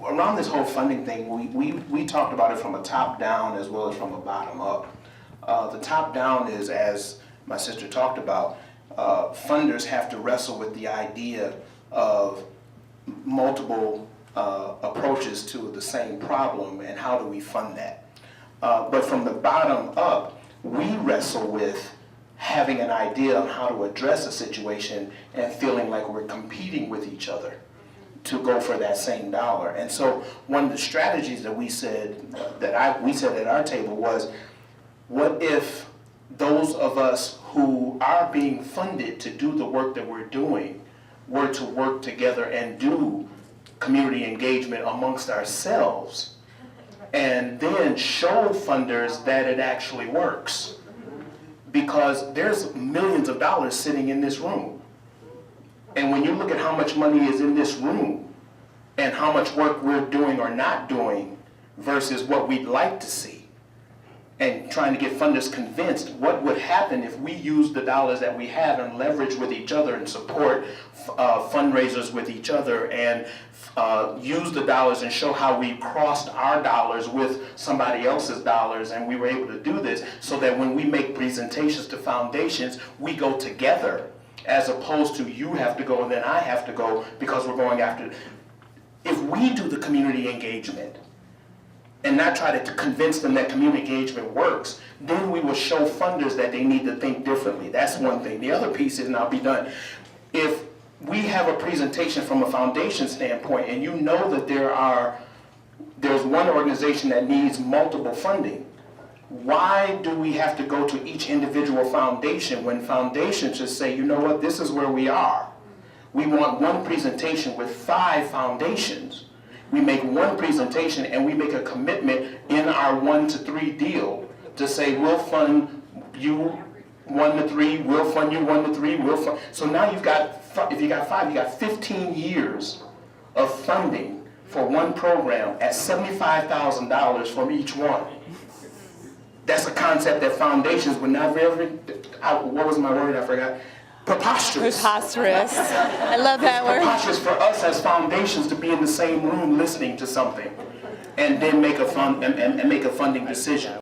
around this whole funding thing, we talked about it from a top down as well as from a bottom up. The top down is, as my sister talked about, funders have to wrestle with the idea of multiple approaches to the same problem and how do we fund that. But from the bottom up, we wrestle with having an idea of how to address a situation and feeling like we're competing with each other to go for that same dollar. And so one of the strategies that we said we said at our table was, what if those of us who are being funded to do the work that we're doing were to work together and do community engagement amongst ourselves and then show funders that it actually works? Because there's millions of dollars sitting in this room. And when you look at how much money is in this room and how much work we're doing or not doing versus what we'd like to see, and trying to get funders convinced, what would happen if we use the dollars that we have and leverage with each other and support fundraisers with each other and use the dollars and show how we crossed our dollars with somebody else's dollars, and we were able to do this so that when we make presentations to foundations, we go together as opposed to you have to go and then I have to go because we're going after. If we do the community engagement and not try to convince them that community engagement works, then we will show funders that they need to think differently. That's one thing. The other piece is, and I'll be done, if we have a presentation from a foundation standpoint and you know that there's one organization that needs multiple funding, why do we have to go to each individual foundation when foundations just say, you know what, this is where we are. We want one presentation with 5 foundations. We make one presentation and we make a commitment in our 1 to 3 deal to say we'll fund you 1 to 3, we'll fund you 1 to 3, we'll fund. So now you've got, if you got 5, you got 15 years of funding for one program at $75,000 from each one. That's a concept that foundations would not very, what was my word, I forgot? Preposterous. Preposterous. I love that word. Preposterous for us as foundations to be in the same room listening to something and then make a funding decision.